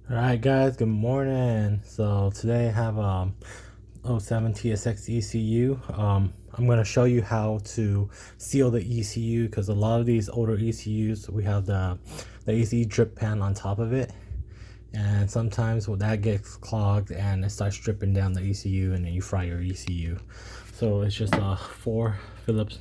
Alright guys, good morning. So today I have '07 TSX ECU. I'm going to show you how to seal the ECU because a lot of these older ECUs we have the ECU drip pan on top of it, and sometimes when that gets clogged and it starts dripping down the ECU and then you fry your ECU. So it's just 4 Phillips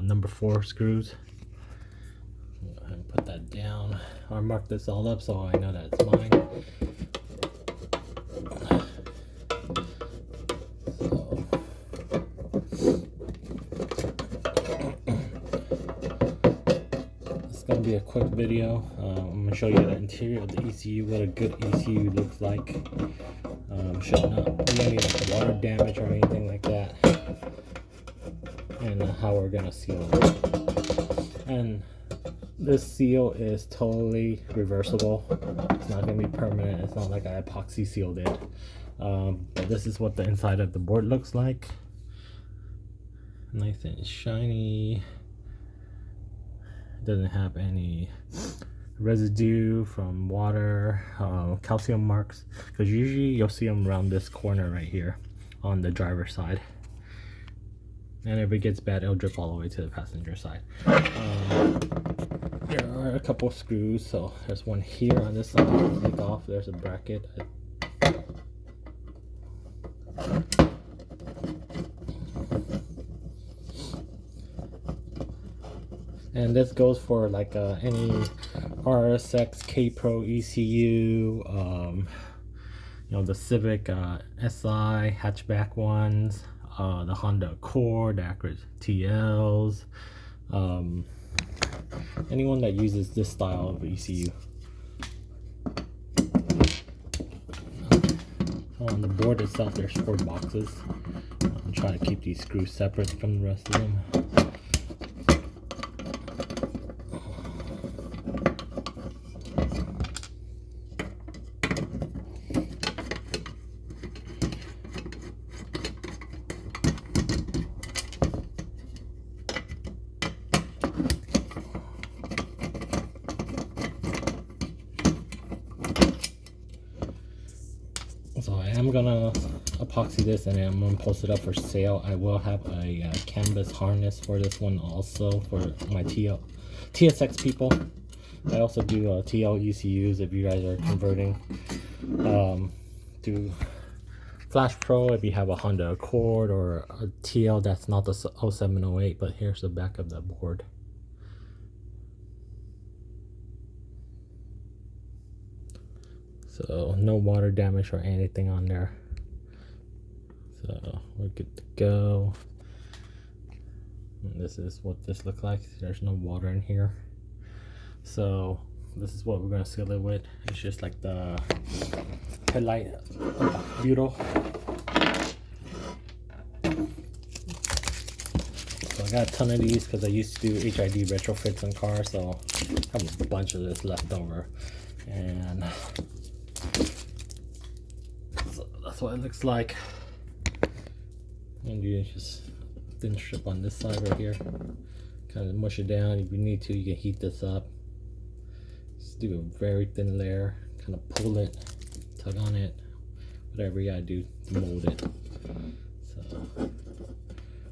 number 4 screws. Go ahead and put that down. I'll mark this all up so I know that it's mine. It's gonna be a quick video. I'm gonna show you the interior of the ECU, what a good ECU looks like. Should not be any water damage or anything like that, and how we're gonna seal it. And this seal is totally reversible. It's not gonna be permanent. It's not like I epoxy sealed it. But this is what the inside of the board looks like. Nice and shiny. Doesn't have any residue from water, calcium marks, because usually you'll see them around this corner right here on the driver's side, and if it gets bad it'll drip all the way to the passenger side. There are a couple of screws, so there's one here on this side. Take off, there's a bracket. And this goes for like any RSX K Pro ECU, the Civic SI hatchback ones, the Honda Accord, the Acura TLs, anyone that uses this style of ECU. On the board itself there's 4 boxes. I'm trying to keep these screws separate from the rest of them. So I am gonna epoxy this and I'm gonna post it up for sale. I will have a canvas harness for this one also for my TSX people. I also do TL ECUs if you guys are converting to Flash Pro, if you have a Honda Accord or a TL that's not the 0708. But here's the back of the board. So no water damage or anything on there. So we're good to go. And this is what this looks like. There's no water in here. So this is what we're gonna seal it with. It's just like the headlight butyl. So I got a ton of these because I used to do HID retrofits on cars, so I have a bunch of this left over. And so that's what it looks like. And you just thin strip on this side right here, kind of mush it down. If you need to, you can heat this up. Just do a very thin layer, kind of pull it, tug on it, whatever you gotta do to mold it. So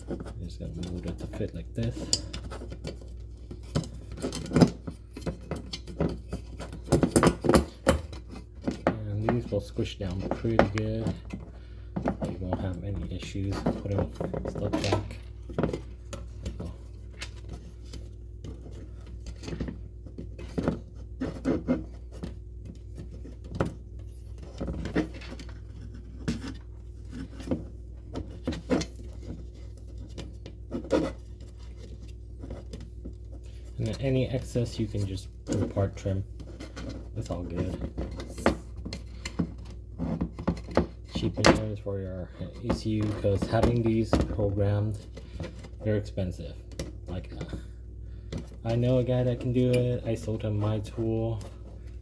I'm just gonna mold it to fit like this. And these will squish down pretty good. You won't have any issues putting stuff back. And then any excess you can just pull apart, trim. It's all good. Cheap insurance for your ECU, because having these programmed, they're expensive. Like, I know a guy that can do it. I sold him my tool.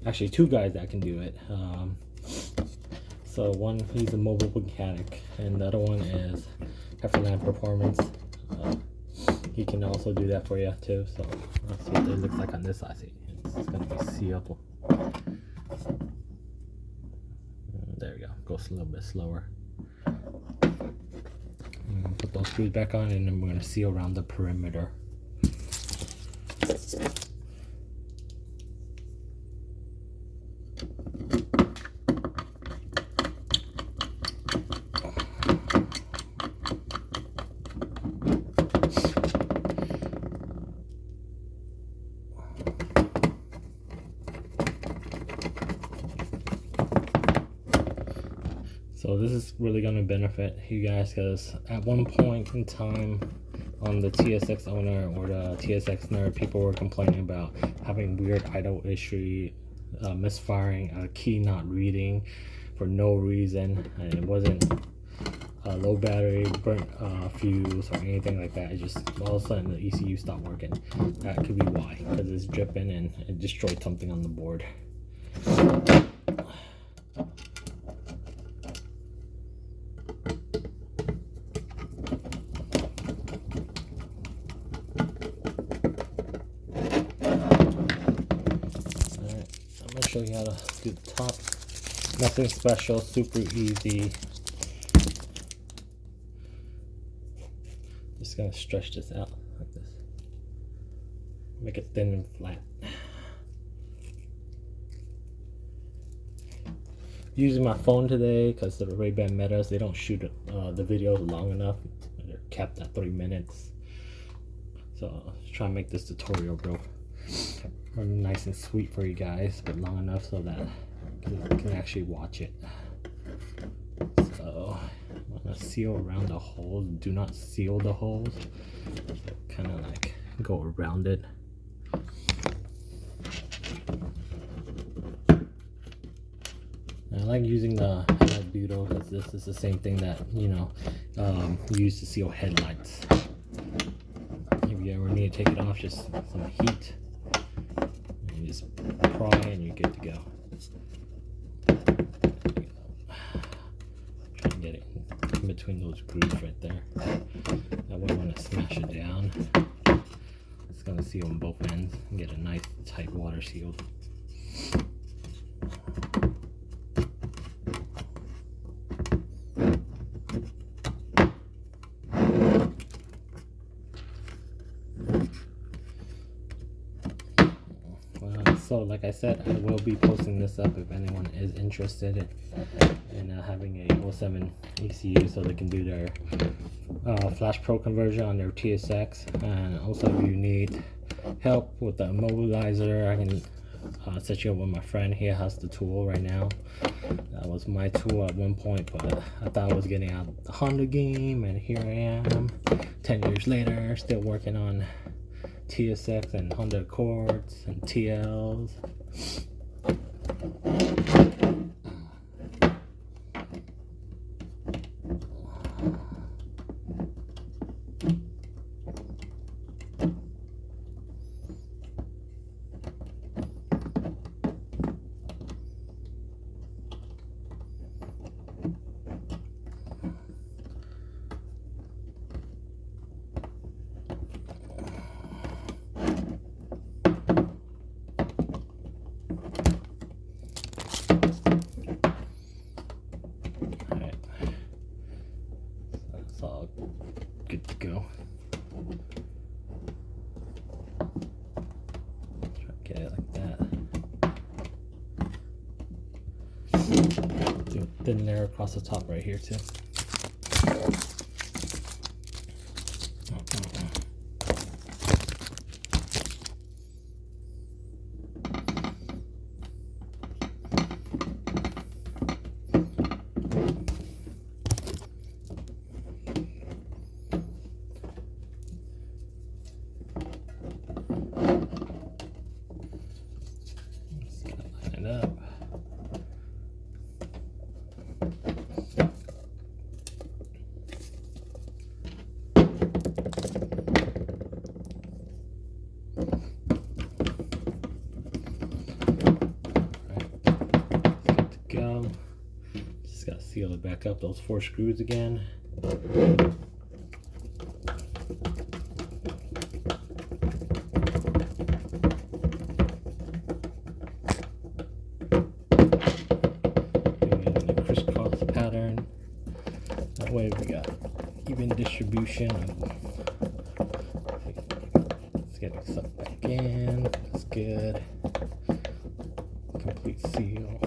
Actually, 2 guys that can do it. So one, he's a mobile mechanic, and the other one is Hefferland Performance. He can also do that for you too. So let's see what it looks like on this side. See, it's gonna be sealed. goes a little bit slower. Put those screws back on, and then we're going to seal around the perimeter. So this is really going to benefit you guys, because at one point in time on the TSX owner or the TSX nerd, people were complaining about having weird idle issue, misfiring, a key not reading for no reason, and it wasn't low battery, burnt fuse, or anything like that. It just all of a sudden the ECU stopped working. That could be why, because it's dripping and it destroyed something on the board. Show you how to do the top. Nothing special, super easy. Just gonna stretch this out like this, make it thin and flat. Using my phone today because the Ray-Ban Metas, they don't shoot the videos long enough. They're capped at 3 minutes, so I'll try and make this tutorial real nice and sweet for you guys, but long enough so that you can actually watch it. So I'm gonna seal around the holes. Do not seal the holes, so kind of like go around it. And I like using the headlight butyl because this is the same thing that, you know, used to seal headlights. If you ever need to take it off, just some heat. You just pry and you're good to go. Try and get it in between those grooves right there. That way when I smash it down, it's going to seal on both ends and get a nice tight water seal. So like I said, I will be posting this up if anyone is interested in having a 07 ECU so they can do their Flash Pro conversion on their TSX. And also if you need help with the immobilizer, I can set you up with my friend. He has the tool right now. That was my tool at one point, but I thought I was getting out of the Honda game, and here I am 10 years later still working on TSX and Honda Accords and TLs. It's all good to go. Try to get it like that. Do a thin layer across the top right here too. Line it up. Go. Just gotta seal it back up, those 4 screws again. Crisscross distribution. It's getting sucked back in. That's good. Complete seal.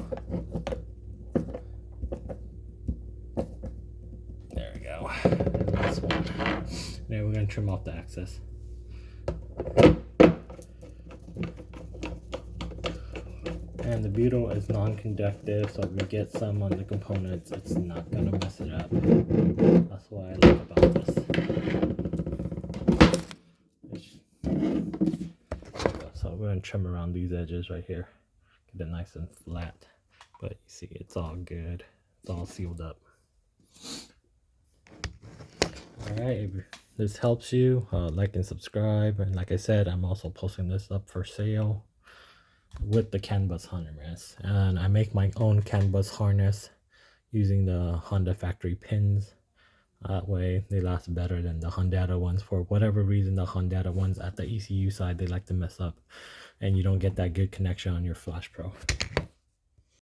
There we go. And this one. Now we're going to trim off the excess. And the butyl is non-conductive, so if we get some on the components, it's not going to mess it up. That's what I like about this. So we're going to trim around these edges right here. Get it nice and flat. But you see, it's all good. It's all sealed up. Alright, if this helps you, like and subscribe. And like I said, I'm also posting this up for sale with the CAN bus harness. And I make my own CAN bus harness using the Honda factory pins. That way they last better than the hondata ones. For whatever reason, the hondata ones at the ECU side, they like to mess up and you don't get that good connection on your Flash Pro.